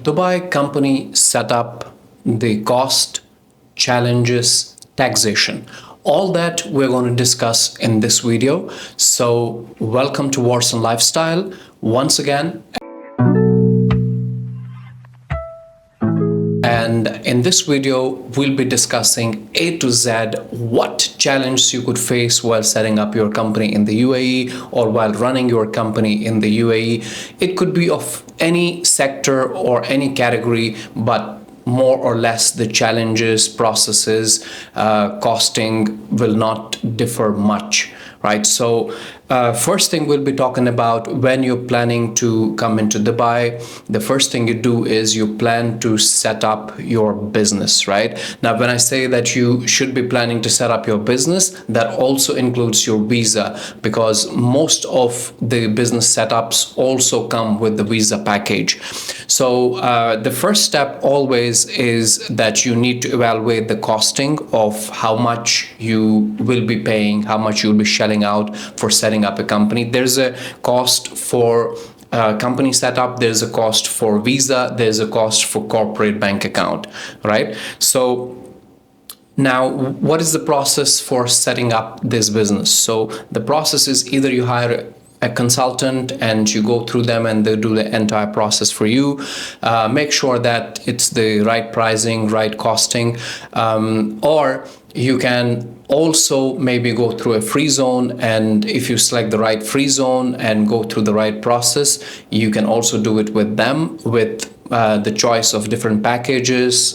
Dubai company setup, the cost, challenges, taxation. All that we're going to discuss in this video. So welcome to Wars and Lifestyle once again. And in this video, we'll be discussing A to Z what challenges you could face while setting up your company in the UAE or while running your company in the UAE. It could be of any sector or any category, but more or less the challenges, processes, costing will not differ much, right? So first thing we'll be talking about when you're planning to come into Dubai, the first thing you do is you plan to set up your business, right? Now, when I say that you should be planning to set up your business, that also includes your visa, because most of the business setups also come with the visa package. So the first step always is that you need to evaluate the costing of how much you will be paying, how much you'll be shelling out for setting up a company. There's a cost for company setup, there's a cost for visa, there's a cost for corporate bank account, right? So now, what is the process for setting up this business? So the process is either you hire a consultant and you go through them and they do the entire process for you. Make sure that it's the right pricing, right costing, or you can also maybe go through a free zone, and if you select the right free zone and go through the right process, you can also do it with them with the choice of different packages,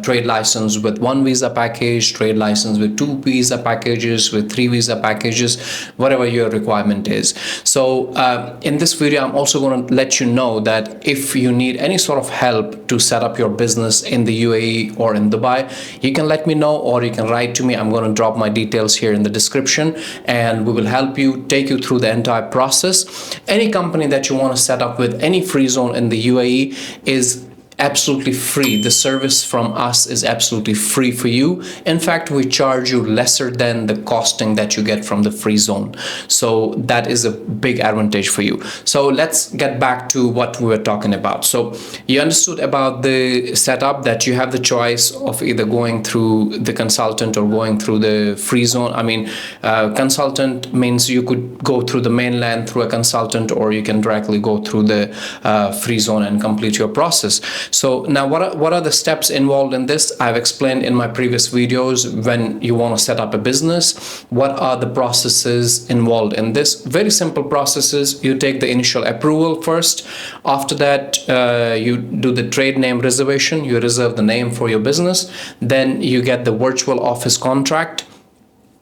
trade license with one visa package, trade license with two visa packages, with three visa packages, whatever your requirement is. So in this video, I'm also going to let you know that if you need any sort of help to set up your business in the UAE or in Dubai, you can let me know or you can write to me. I'm going to drop my details here in the description and we will help you, take you through the entire process. Any company that you want to set up with any free zone in the UAE is absolutely free. The service from us is absolutely free for you. In fact, we charge you lesser than the costing that you get from the free zone. So that is a big advantage for you. So let's get back to what we were talking about. So you understood about the setup, that you have the choice of either going through the consultant or going through the free zone. I mean, consultant means you could go through the mainland through a consultant, or you can directly go through the free zone and complete your process. So now what are the steps involved in this? I've explained in my previous videos. When you want to set up a business, what are the processes involved in this? Very simple processes. You take the initial approval first. After that, you do the trade name reservation. You reserve the name for your business. Then you get the virtual office contract,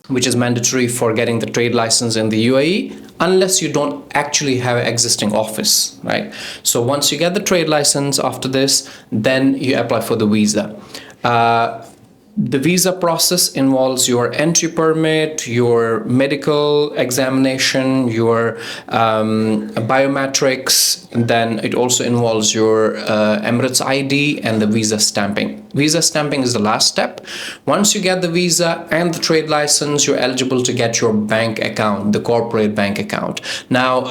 which is mandatory for getting the trade license in the UAE, unless you don't actually have an existing office, right? So once you get the trade license, after this, then you apply for the visa. The visa process involves your entry permit, your medical examination, your biometrics, and then it also involves your Emirates ID and the visa stamping. Visa stamping is the last step. Once you get the visa and the trade license, you're eligible to get your bank account, the corporate bank account. Now,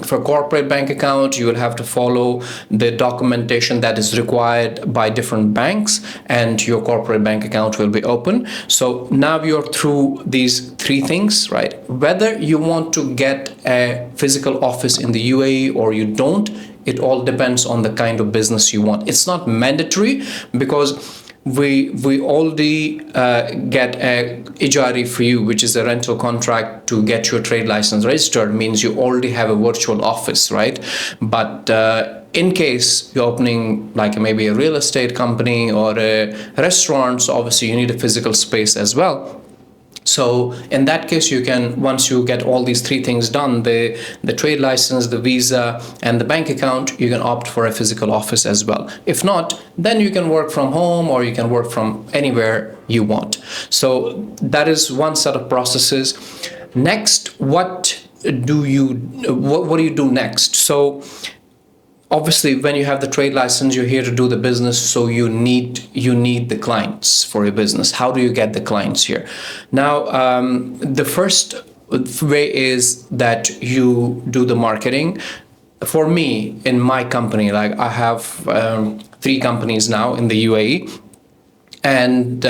for corporate bank account, you will have to follow the documentation that is required by different banks, and your corporate bank account will be open. So now you're through these three things, right? Whether you want to get a physical office in the UAE or you don't, it all depends on the kind of business you want. It's not mandatory, because we already get a ijari for you, which is a rental contract to get your trade license registered. Means you already have a virtual office, right? But in case you're opening like maybe a real estate company or a restaurant, so obviously you need a physical space as well. So in that case, you can, once you get all these three things done, the trade license, the visa, and the bank account, you can opt for a physical office as well. If not, then you can work from home or you can work from anywhere you want. So that is one set of processes. Next, what do you do next? So obviously, when you have the trade license, you're here to do the business, so you need the clients for your business. How do you get the clients here? Now, the first way is that you do the marketing. for me in my company, like I have 3 companies now in the UAE, and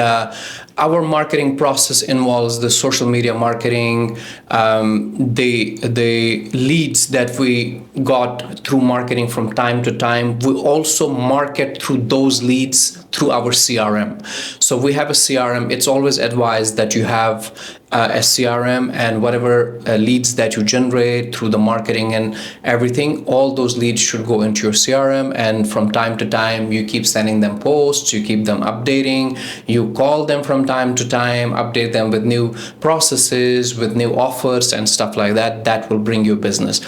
our marketing process involves the social media marketing, the leads that we got through marketing from time to time. We also market through those leads through our CRM. So we have a CRM. It's always advised that you have a CRM, and whatever leads that you generate through the marketing and everything, all those leads should go into your CRM, and from time to time you keep sending them posts, you keep them updating, you call them from time to time, update them with new processes, with new offers and stuff like that. That will bring you business.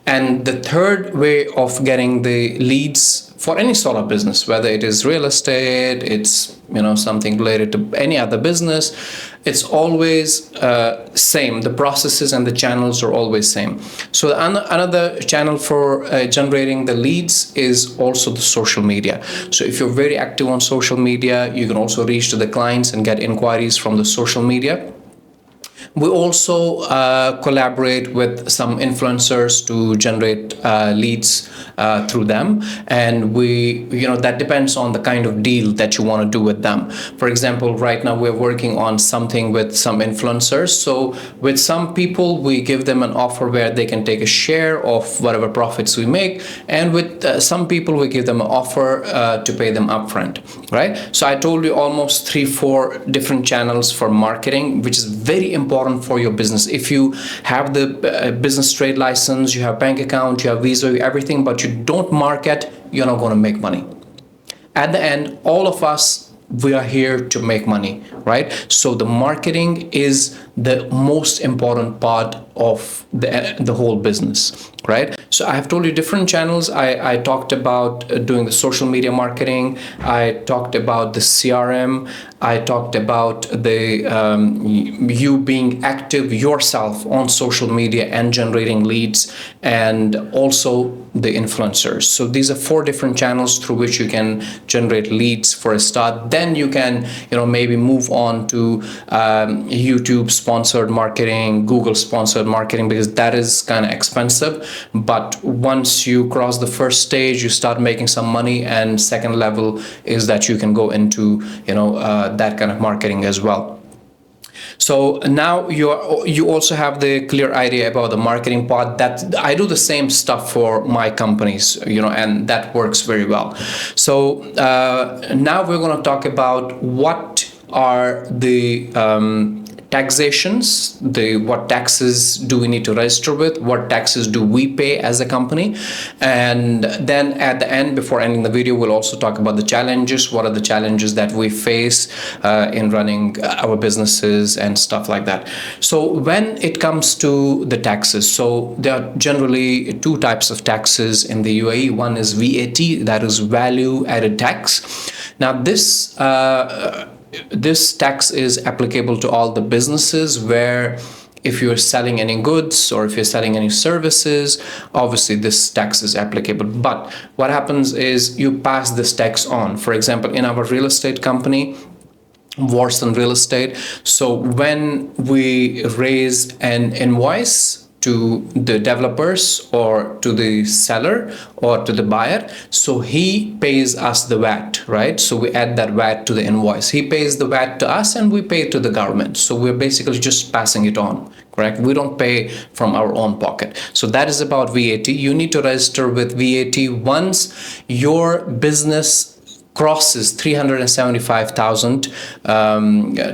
And the third way of getting the leads for any sort of business, whether it is real estate, it's something related to any other business, it's always same. The processes and the channels are always same. So another channel for generating the leads is also the social media. So if you're very active on social media, you can also reach to the clients and get inquiries from the social media. We also collaborate with some influencers to generate leads through them, and that depends on the kind of deal that you want to do with them. For example, right now we're working on something with some influencers. So with some people, we give them an offer where they can take a share of whatever profits we make, and with some people, we give them an offer to pay them upfront, right? So I told you almost 3-4 different channels for marketing, which is very important for your business. If you have the business trade license, you have bank account, you have Visa, everything, but you don't market, you're not going to make money. At the end, all of us, we are here to make money, right? So the marketing is the most important part of the whole business, right? So I have told you different channels. I talked about doing the social media marketing. I talked about the CRM. I talked about the you being active yourself on social media and generating leads, and also the influencers. So these are 4 different channels through which you can generate leads for a start. Then you can maybe move on to YouTube sponsored marketing, Google sponsored marketing, because that is kind of expensive. But once you cross the first stage, you start making some money, and second level is that you can go into that kind of marketing as well. So now you also have the clear idea about the marketing part. That I do the same stuff for my companies, and that works very well. So now we're going to talk about what are the taxations, what taxes do we need to register with, what taxes do we pay as a company, and then at the end, before ending the video, we'll also talk about the challenges. What are the challenges that we face in running our businesses and stuff like that. So when it comes to the taxes, so there are generally 2 types of taxes in the UAE. One is VAT, that is value added tax. Now this tax is applicable to all the businesses where if you're selling any goods or if you're selling any services, obviously this tax is applicable. But what happens is you pass this tax on. For example, in our real estate company, Warson Real Estate, so when we raise an invoice to the developers or to the seller or to the buyer, so he pays us the VAT, right? So we add that VAT to the invoice. He pays the VAT to us and we pay to the government. So we're basically just passing it on, correct? We don't pay from our own pocket. So that is about VAT. You need to register with VAT once your business crosses 375,000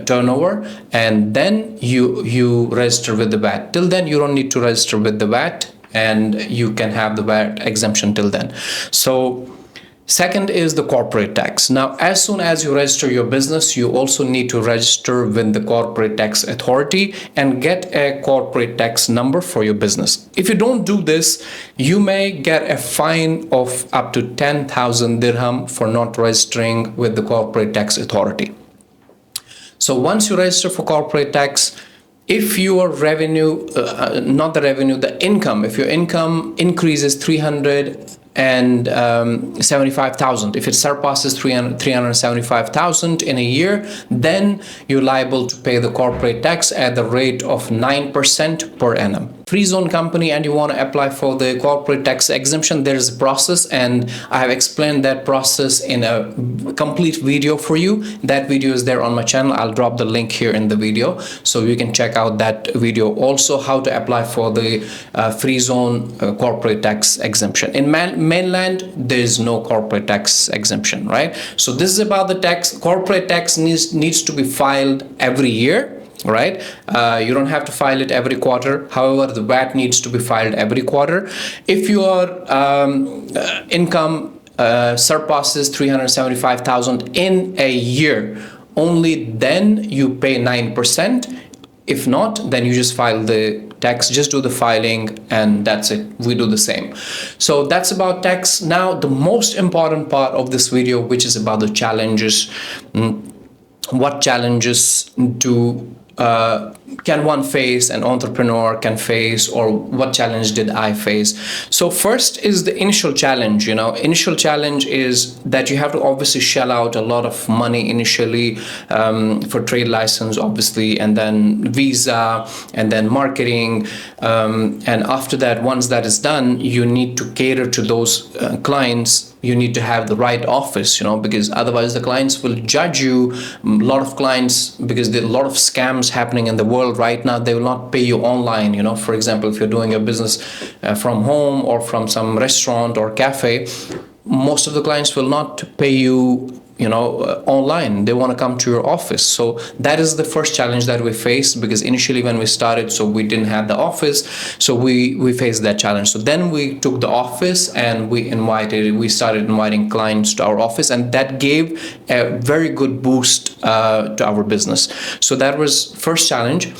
turnover, and then you register with the VAT. Till then, you don't need to register with the VAT, and you can have the VAT exemption till then. So second is the corporate tax. Now, as soon as you register your business, you also need to register with the corporate tax authority and get a corporate tax number for your business. If you don't do this, you may get a fine of up to 10,000 dirham for not registering with the corporate tax authority. So once you register for corporate tax, if your revenue, the income, if your income increases 375,000, if it surpasses 375,000 in a year, then you're liable to pay the corporate tax at the rate of 9% per annum. free zone company and you want to apply for the corporate tax exemption, there is a process, and I have explained that process in a complete video for you. That video is there on my channel. I'll drop the link here in the video so you can check out that video. Also, how to apply for the free zone corporate tax exemption. In mainland, there is no corporate tax exemption, right? So this is about the tax. Corporate tax needs to be filed every year, right? You don't have to file it every quarter. However, the VAT needs to be filed every quarter. If your income surpasses 375,000 in a year, only then you pay 9%. If not, then you just file the tax, just do the filing, and that's it. We do the same. So that's about tax. Now, the most important part of this video, which is about the challenges. What challenges can one face, an entrepreneur can face, or what challenge did I face? So first is the initial challenge. Initial challenge is that you have to obviously shell out a lot of money initially for trade license, obviously, and then visa, and then marketing, and after that, once that is done, you need to cater to those clients. You need to have the right office, because otherwise the clients will judge you. A lot of clients, because there are a lot of scams happening in the world right now, they will not pay you online. For example, if you're doing a business from home or from some restaurant or cafe, most of the clients will not pay you online. They want to come to your office. So that is the first challenge that we faced, because initially when we started, so we didn't have the office, so we faced that challenge. So then we took the office and we started inviting clients to our office, and that gave a very good boost to our business. So that was first challenge.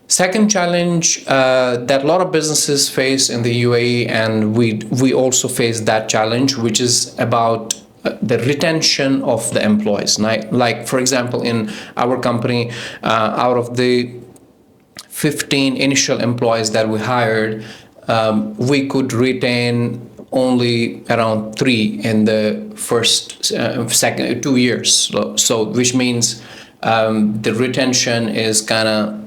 Second challenge that a lot of businesses face in the UAE, and we also face that challenge, which is about the retention of the employees. Like for example, in our company, out of the 15 initial employees that we hired, we could retain only around 3 in the first 2 years. So which means the retention is kind of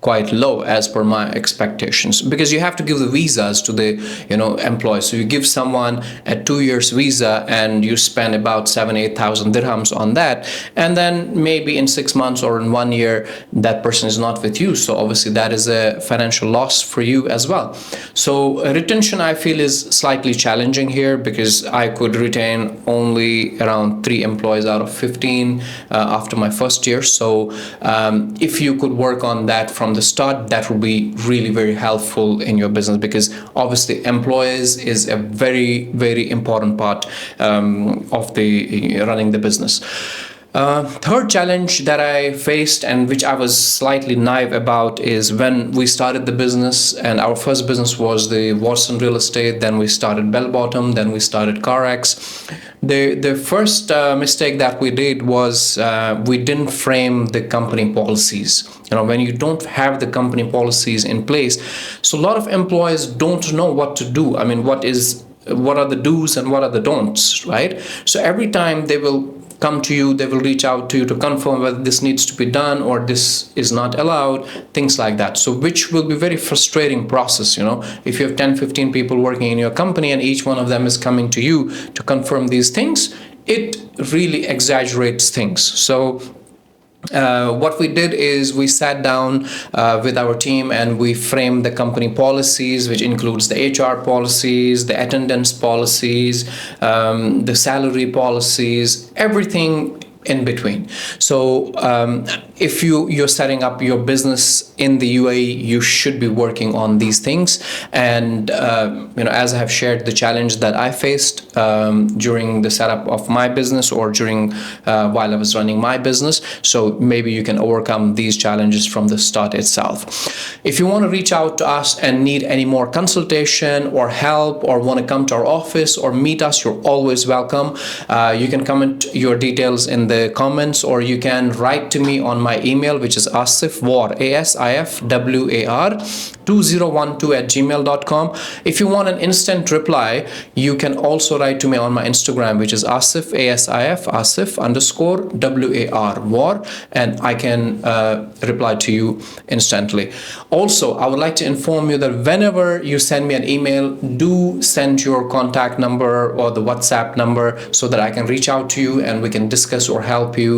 quite low as per my expectations, because you have to give the visas to the employees. So you give someone a 2 years visa and you spend about 7,000-8,000 dirhams on that, and then maybe in 6 months or in 1 year that person is not with you. So obviously that is a financial loss for you as well. So retention, I feel, is slightly challenging here, because I could retain only around 3 employees out of 15 after my first year. So if you could work on that from the start, that would be really very helpful in your business, because obviously employees is a very, very important part of the running the business. Third challenge that I faced, and which I was slightly naive about, is when we started the business, and our first business was the Watson real estate, then we started Bell Bottom, then we started CarX. The first mistake that we did was we didn't frame the company policies. When you don't have the company policies in place, so a lot of employees don't know what to do. I mean, what are the do's and what are the don'ts, right? So every time they will come to you, they will reach out to you to confirm whether this needs to be done or this is not allowed, things like that. So which will be very frustrating process, if you have 10-15 people working in your company and each one of them is coming to you to confirm these things, it really exaggerates things. So what we did is we sat down with our team and we framed the company policies, which includes the HR policies, the attendance policies, the salary policies, everything in between. So if you're setting up your business in the UAE, you should be working on these things. And as I have shared the challenge that I faced during the setup of my business, or during while I was running my business, so maybe you can overcome these challenges from the start itself. If you want to reach out to us and need any more consultation or help, or want to come to our office or meet us, you're always welcome. You can comment your details in the comments, or you can write to me on my email, which is asifwar, ASIFWAR 2012@gmail.com. If you want an instant reply, you can also write to me on my Instagram, which is Asif, Asif _WAR, war, and I can reply to you instantly. Also, I would like to inform you that whenever you send me an email, do send your contact number or the WhatsApp number so that I can reach out to you and we can discuss or help you,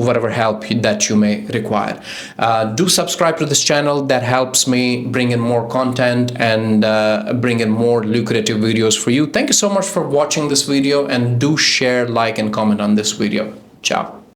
whatever help that you may require. Do subscribe to this channel. That helps me bring in more content and bring in more lucrative videos for you. Thank you so much for watching this video, and do share, like, and comment on this video. Ciao.